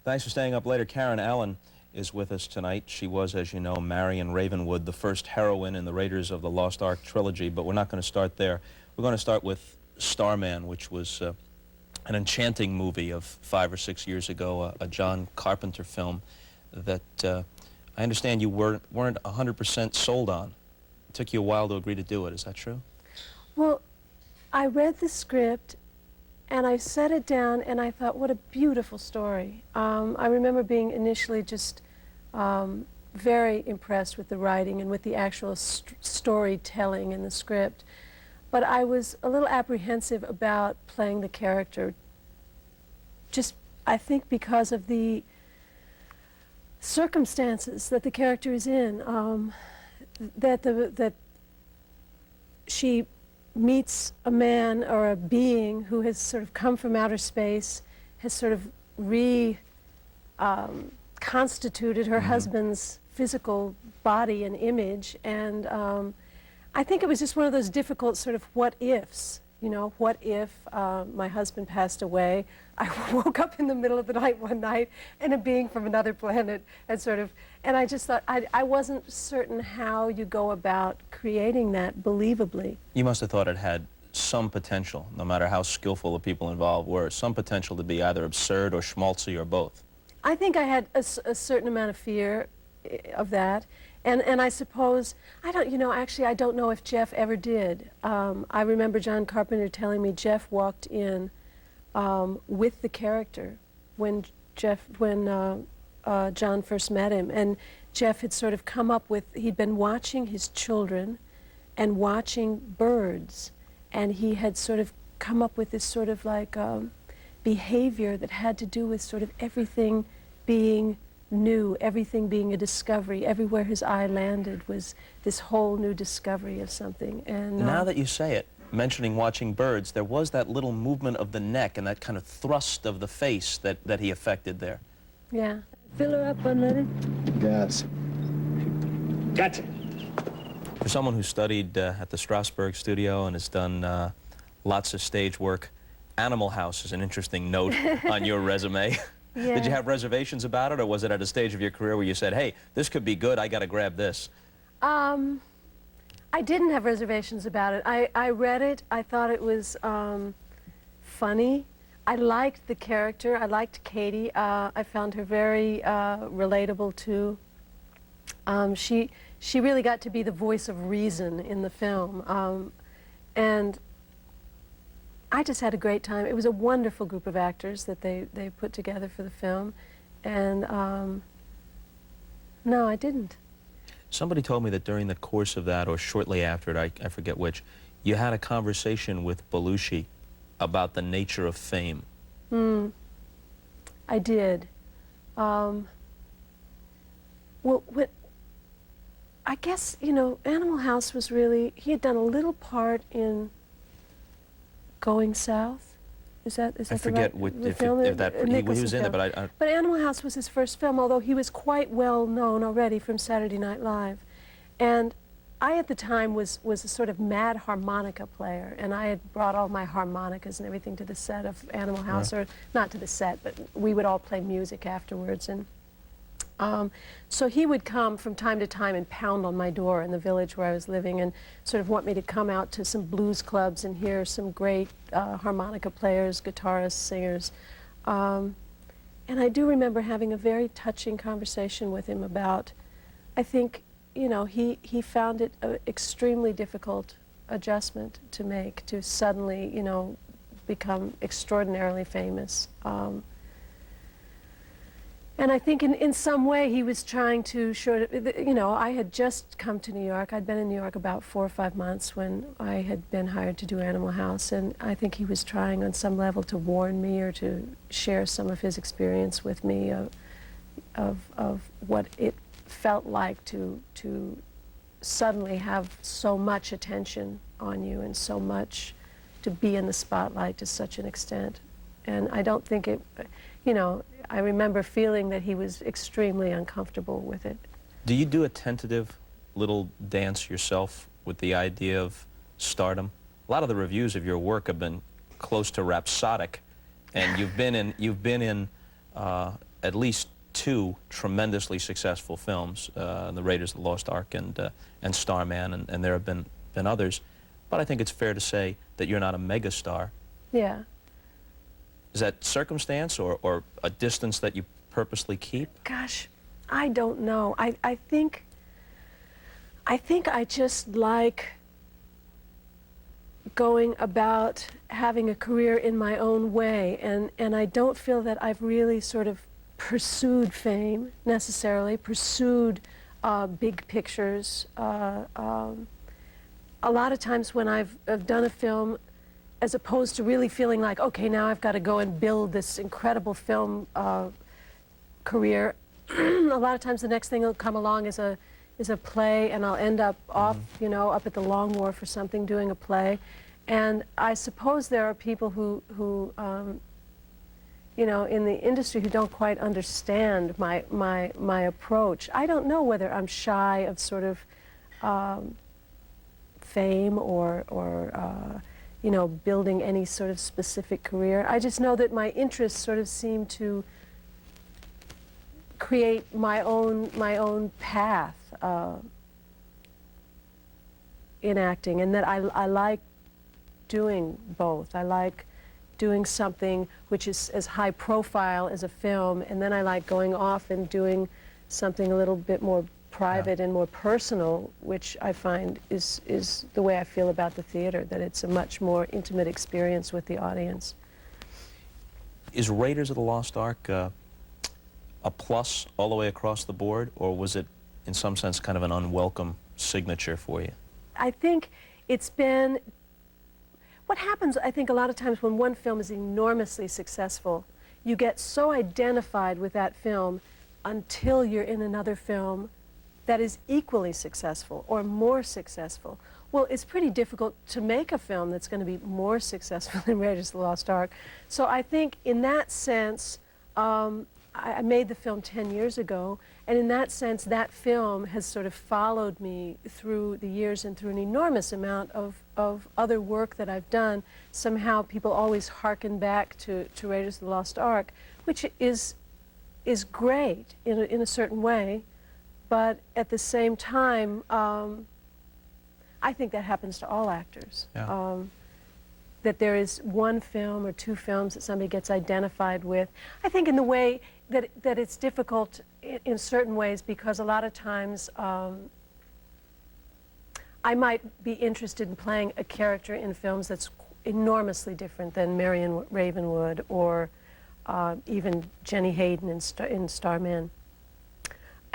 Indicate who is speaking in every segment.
Speaker 1: Thanks for staying up later. Karen Allen is with us tonight. She was, as you know, Marion Ravenwood, the first heroine in the Raiders of the Lost Ark trilogy, but we're not going to start there. We're going to start with Starman, which was an enchanting movie of 5 or 6 years ago, a John Carpenter film that I understand you weren't 100% sold on. It took you a while to agree to do it. Is that true?
Speaker 2: Well, I read the script and I set it down and I thought, what a beautiful story. I remember being initially just very impressed with the writing and with the actual storytelling in the script. But I was a little apprehensive about playing the character, just, I think, because of the circumstances that the character is in, that she meets a man or a being who has sort of come from outer space, has sort of reconstituted her husband's physical body and image, and I think it was just one of those difficult sort of what-ifs. You know, what if my husband passed away? I woke up in the middle of the night one night and a being from another planet and I just thought, I wasn't certain how you go about creating that believably.
Speaker 1: You must have thought it had some potential, no matter how skillful the people involved were, some potential to be either absurd or schmaltzy or both.
Speaker 2: I think I had a certain amount of fear of that. And I suppose, actually I don't know if Jeff ever did. I remember John Carpenter telling me Jeff walked in with the character when John first met him. And Jeff had sort of come up with, he'd been watching his children and watching birds. And he had sort of come up with this sort of like behavior that had to do with sort of everything being new, everything being a discovery. Everywhere his eye landed was this whole new discovery of something. And
Speaker 1: now that you say it, mentioning watching birds, there was that little movement of the neck and that kind of thrust of the face that he affected there.
Speaker 2: Yeah. Fill her up unleaded.
Speaker 3: Gas.
Speaker 4: Gotcha.
Speaker 1: For someone who studied at the Strasberg studio and has done lots of stage work, Animal House is an interesting note on your resume.
Speaker 2: Yeah.
Speaker 1: Did you have reservations about it, or was it at a stage of your career where you said, hey, this could be good, I got to grab this?
Speaker 2: I didn't have reservations about it. I read it, I thought it was funny. I liked the character, I liked Katie. I found her very relatable too. She really got to be the voice of reason in the film. And I just had a great time. It was a wonderful group of actors that they put together for the film. And no, I didn't.
Speaker 1: Somebody told me that during the course of that, or shortly after it, I forget which, you had a conversation with Belushi about the nature of fame.
Speaker 2: I did. Well, I guess, Animal House was really, he had done a little part in Going South. Is that
Speaker 1: I forget if he was in it, but
Speaker 2: But Animal House was his first film, although he was quite well known already from Saturday Night Live. And I, at the time, was a sort of mad harmonica player, and I had brought all my harmonicas and everything to the set of Animal House, or not to the set, but we would all play music afterwards. And so he would come from time to time and pound on my door in the village where I was living and sort of want me to come out to some blues clubs and hear some great harmonica players, guitarists, singers. And I do remember having a very touching conversation with him about, I think, he found it an extremely difficult adjustment to make, to suddenly, become extraordinarily famous. And I think in some way he was trying to show, I had just come to New York. I'd been in New York about 4 or 5 months when I had been hired to do Animal House, and I think he was trying on some level to warn me or to share some of his experience with me of what it felt like to suddenly have so much attention on you and so much to be in the spotlight to such an extent. And I don't think it, I remember feeling that he was extremely uncomfortable with it.
Speaker 1: Do you do a tentative little dance yourself with the idea of stardom? A lot of the reviews of your work have been close to rhapsodic, and you've been in at least two tremendously successful films, The Raiders of the Lost Ark and Starman, and there have been others. But I think it's fair to say that you're not a megastar.
Speaker 2: Yeah.
Speaker 1: Is that circumstance or a distance that you purposely keep?
Speaker 2: Gosh, I don't know. I think I just like going about having a career in my own way, and I don't feel that I've really sort of pursued fame necessarily, pursued big pictures. A lot of times when I've done a film, as opposed to really feeling like, okay, now I've got to go and build this incredible film career, a lot of times the next thing that'll come along is a play, and I'll end up off, you know, up at the Long Wharf or something doing a play. And I suppose there are people who you know, in the industry who don't quite understand my approach. I don't know whether I'm shy of sort of fame or you know, building any sort of specific career. I just know that my interests sort of seem to create my own path in acting, and that I like doing both. I like doing something which is as high profile as a film, and then I like going off and doing something a little bit more private and more personal, which I find is the way I feel about the theater, that it's a much more intimate experience with the audience.
Speaker 1: Is Raiders of the Lost Ark a plus all the way across the board, or was it in some sense kind of an unwelcome signature for you?
Speaker 2: I think it's been, what happens, I think, a lot of times when one film is enormously successful, you get so identified with that film until you're in another film that is equally successful or more successful. Well, it's pretty difficult to make a film that's going to be more successful than Raiders of the Lost Ark. So I think in that sense, I made the film 10 years ago, and in that sense, that film has sort of followed me through the years and through an enormous amount of other work that I've done. Somehow people always hearken back to Raiders of the Lost Ark, which is great in a certain way, but at the same time, I think that happens to all actors.
Speaker 1: Yeah.
Speaker 2: That there is one film or two films that somebody gets identified with. I think in the way that it's difficult in certain ways, because a lot of times I might be interested in playing a character in films that's enormously different than Marion Ravenwood or even Jenny Hayden in Starman.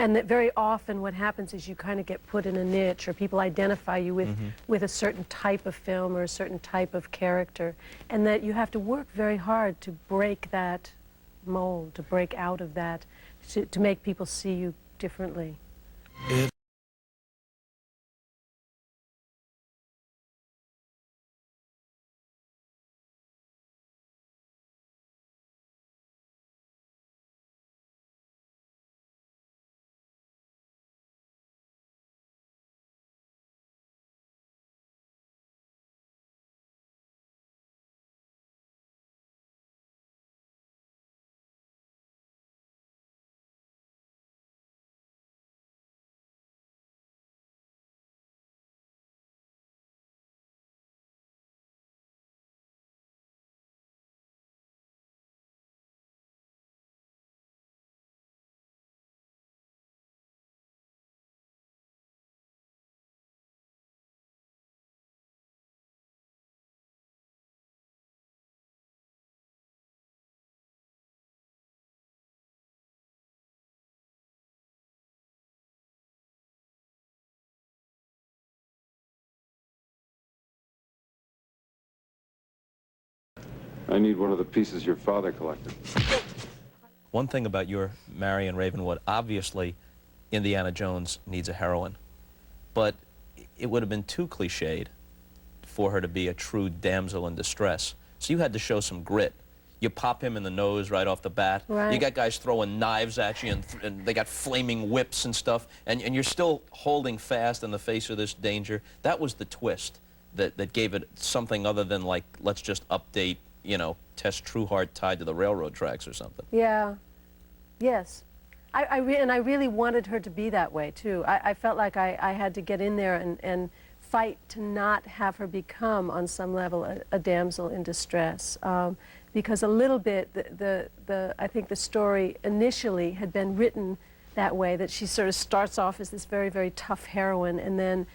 Speaker 2: And that very often what happens is you kind of get put in a niche, or people identify you with a certain type of film or a certain type of character, and that you have to work very hard to break that mold, to break out of that, to make people see you differently.
Speaker 3: I need one of the pieces your father collected.
Speaker 1: One thing about your Marion Ravenwood, obviously Indiana Jones needs a heroine, but it would have been too cliched for her to be a true damsel in distress. So you had to show some grit. You pop him in the nose right off the bat.
Speaker 2: Right.
Speaker 1: You got guys throwing knives at you, and they got flaming whips and stuff, and you're still holding fast in the face of this danger. That was the twist that gave it something other than, like, let's just update, you know, Tess Trueheart tied to the railroad tracks or something.
Speaker 2: Yeah. Yes. And I really wanted her to be that way, too. I felt like I had to get in there and fight to not have her become, on some level, a damsel in distress. Because a little bit, I think the story initially had been written that way, that she sort of starts off as this very, very tough heroine, and then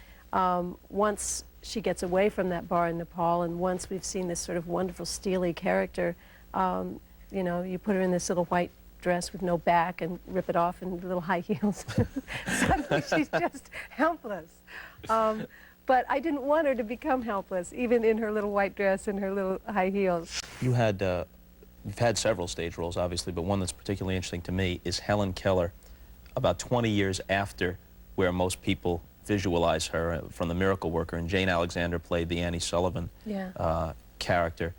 Speaker 2: once she gets away from that bar in Nepal, and once we've seen this sort of wonderful, steely character, you know, you put her in this little white dress with no back and rip it off in little high heels. Suddenly she's just helpless. But I didn't want her to become helpless, even in her little white dress and her little high heels.
Speaker 1: You've had several stage roles, obviously, but one that's particularly interesting to me is Helen Keller, about 20 years after where most people visualize her from The Miracle Worker, and Jane Alexander played the Annie Sullivan character.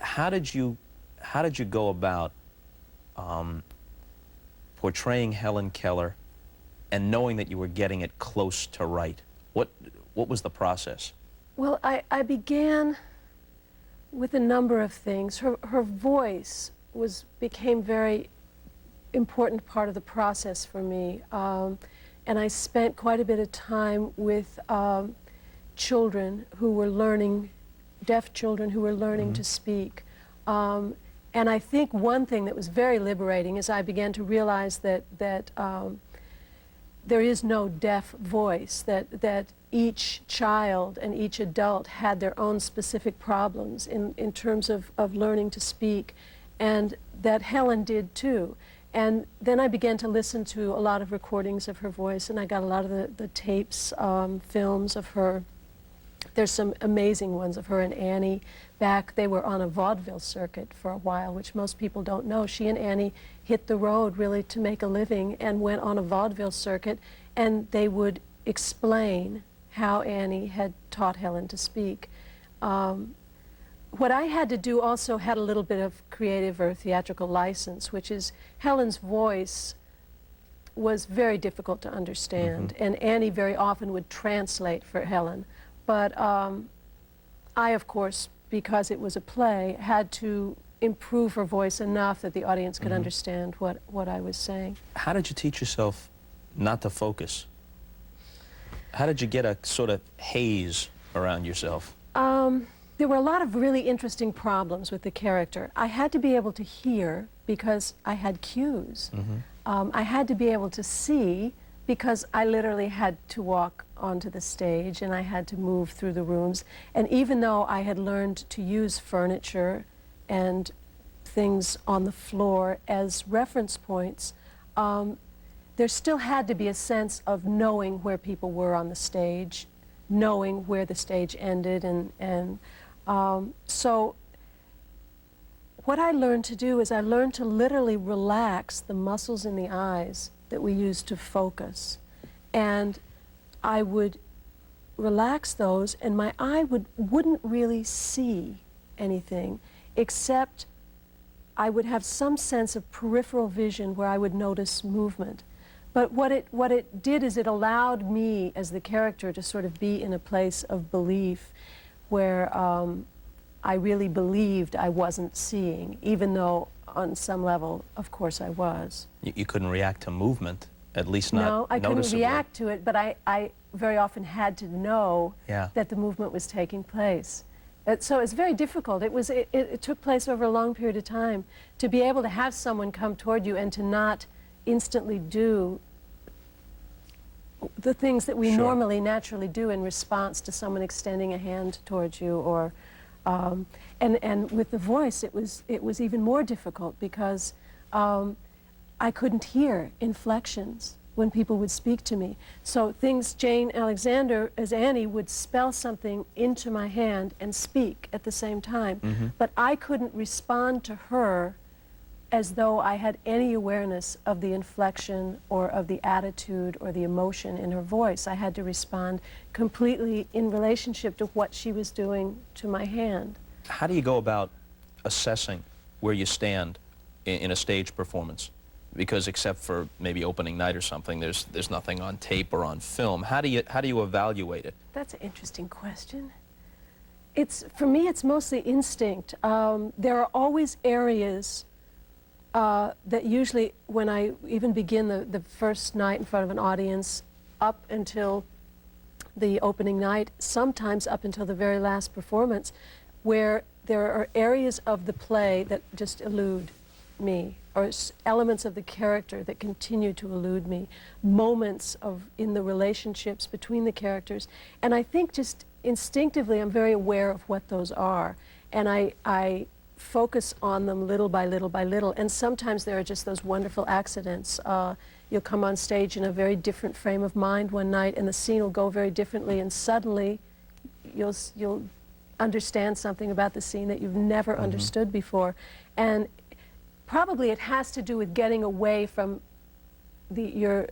Speaker 1: How did you go about portraying Helen Keller and knowing that you were getting it close to right? What was the process?
Speaker 2: Well, I began with a number of things. Her voice became very important part of the process for me. And I spent quite a bit of time with children who were learning, deaf children who were learning to speak. And I think one thing that was very liberating is I began to realize that there is no deaf voice, that each child and each adult had their own specific problems in terms of learning to speak, and that Helen did too. And then I began to listen to a lot of recordings of her voice, and I got a lot of the tapes, films of her. There's some amazing ones of her and Annie. They were on a vaudeville circuit for a while, which most people don't know. She and Annie hit the road really to make a living and went on a vaudeville circuit, and they would explain how Annie had taught Helen to speak. What I had to do also had a little bit of creative or theatrical license, which is Helen's voice was very difficult to understand, and Annie very often would translate for Helen. But I, of course, because it was a play, had to improve her voice enough that the audience could understand what I was saying.
Speaker 1: How did you teach yourself not to focus? How did you get a sort of haze around yourself?
Speaker 2: There were a lot of really interesting problems with the character. I had to be able to hear because I had cues. I had to be able to see because I literally had to walk onto the stage and I had to move through the rooms. And even though I had learned to use furniture and things on the floor as reference points, there still had to be a sense of knowing where people were on the stage, knowing where the stage ended, and so what I learned to do is I learned to literally relax the muscles in the eyes that we use to focus. And I would relax those, and my eye wouldn't really see anything, except I would have some sense of peripheral vision where I would notice movement. But what it did is it allowed me, as the character, to sort of be in a place of belief where I really believed I wasn't seeing, even though on some level, of course, I was.
Speaker 1: You couldn't react to movement, at least not
Speaker 2: No, I couldn't
Speaker 1: noticeably.
Speaker 2: react to it, but I very often had to know
Speaker 1: Yeah.
Speaker 2: that the movement was taking place. So it's very difficult. It took place over a long period of time to be able to have someone come toward you and to not instantly do the things that we
Speaker 1: Sure.
Speaker 2: normally naturally do in response to someone extending a hand towards you, or and with the voice it was even more difficult because I couldn't hear inflections when people would speak to me. So things, Jane Alexander as Annie would spell something into my hand and speak at the same time, but I couldn't respond to her as though I had any awareness of the inflection or of the attitude or the emotion in her voice. I had to respond completely in relationship to what she was doing to my hand.
Speaker 1: How do you go about assessing where you stand in a stage performance? Because except for maybe opening night or something, there's nothing on tape or on film. How do you evaluate it?
Speaker 2: That's an interesting question. For me, it's mostly instinct. There are always areas that usually when I even begin the first night in front of an audience, up until the opening night, sometimes up until the very last performance, where there are areas of the play that just elude me, or elements of the character that continue to elude me, moments in the relationships between the characters. And I think just instinctively I'm very aware of what those are. And I focus on them little by little by little. And sometimes there are just those wonderful accidents. You'll come on stage in a very different frame of mind one night, and the scene will go very differently, and suddenly you'll understand something about the scene that you've never understood before. And probably it has to do with getting away from your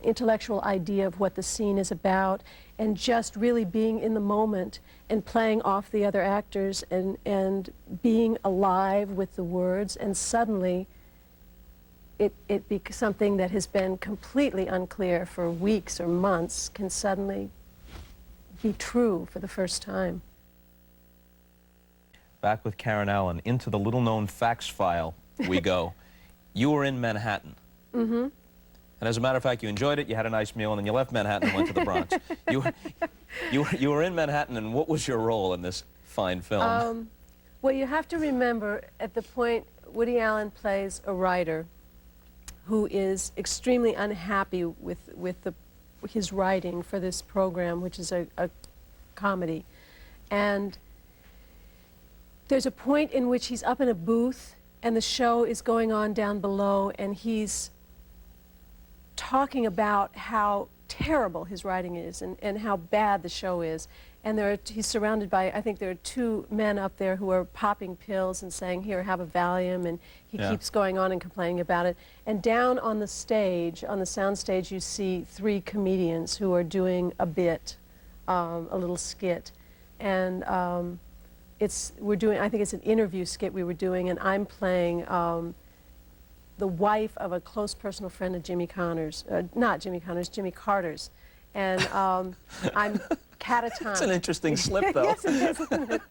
Speaker 2: intellectual idea of what the scene is about, and just really being in the moment and playing off the other actors and being alive with the words, and suddenly it becomes something that has been completely unclear for weeks or months can suddenly be true for the first time.
Speaker 1: Back with Karen Allen, into the little-known facts file we go. You were in Manhattan. Mm-hmm. And as a matter of fact, you enjoyed it, you had a nice meal, and then you left Manhattan and went to the Bronx. You were in Manhattan, and what was your role in this fine film?
Speaker 2: Well, you have to remember, at the point Woody Allen plays a writer who is extremely unhappy with his writing for this program, which is a comedy. And there's a point in which he's up in a booth, and the show is going on down below, and he's talking about how terrible his writing is and how bad the show is. And he's surrounded by, I think there are two men up there who are popping pills and saying, here, have a Valium, and he keeps going on and complaining about it. And down on the stage, on the sound stage, you see three comedians who are doing a bit, a little skit. And we're doing, I think it's an interview skit we were doing, and I'm playing the wife of a close personal friend of Jimmy Connors, not Jimmy Connors, Jimmy Carter's. And I'm catatonic.
Speaker 1: It's an interesting slip, though.
Speaker 2: Yes, it is, isn't it?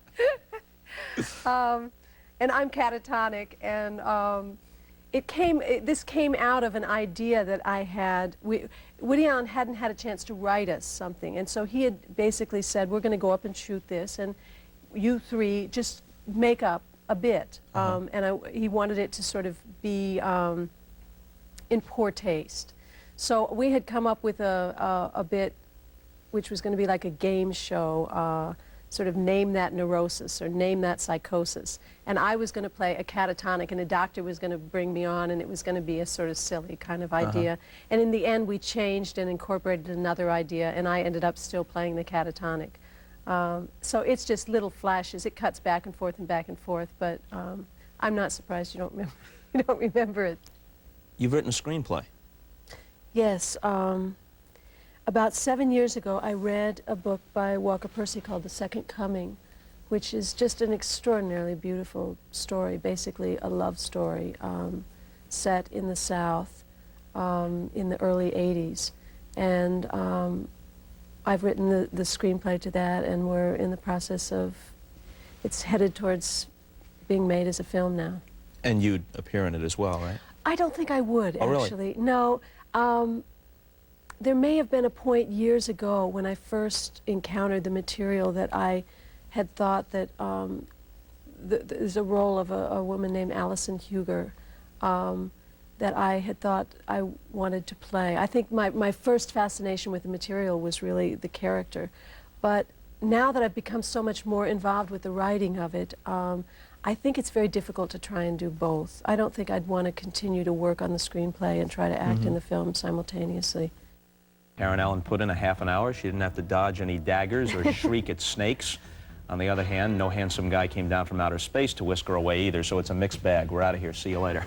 Speaker 2: And I'm catatonic, and this came out of an idea that I had. Woody Allen hadn't had a chance to write us something, and so he had basically said, we're going to go up and shoot this, and you three just make up a bit. And he wanted it to sort of be in poor taste. So we had come up with a bit which was going to be like a game show, sort of name that neurosis or name that psychosis. And I was going to play a catatonic, and a doctor was going to bring me on, and it was going to be a sort of silly kind of idea. And in the end, we changed and incorporated another idea, and I ended up still playing the catatonic. So it's just little flashes. It cuts back and forth, but I'm not surprised you don't remember, you don't remember it.
Speaker 1: You've written a screenplay.
Speaker 2: Yes. About 7 years ago, I read a book by Walker Percy called The Second Coming, which is just an extraordinarily beautiful story, basically a love story set in the South in the early 80s. And I've written the screenplay to that, and we're in the process of, it's headed towards being made as a film now.
Speaker 1: And you'd appear in it as well, right?
Speaker 2: I don't think I would, actually.
Speaker 1: Really?
Speaker 2: No. There may have been a point years ago when I first encountered the material that I had thought that there's a role of a woman named Alison Huger that I had thought I wanted to play. I think my first fascination with the material was really the character. But now that I've become so much more involved with the writing of it, I think it's very difficult to try and do both. I don't think I'd want to continue to work on the screenplay and try to act in the film simultaneously.
Speaker 1: Karen Allen put in a half an hour. She didn't have to dodge any daggers or shriek at snakes. On the other hand, no handsome guy came down from outer space to whisk her away either, so it's a mixed bag. We're out of here. See you later.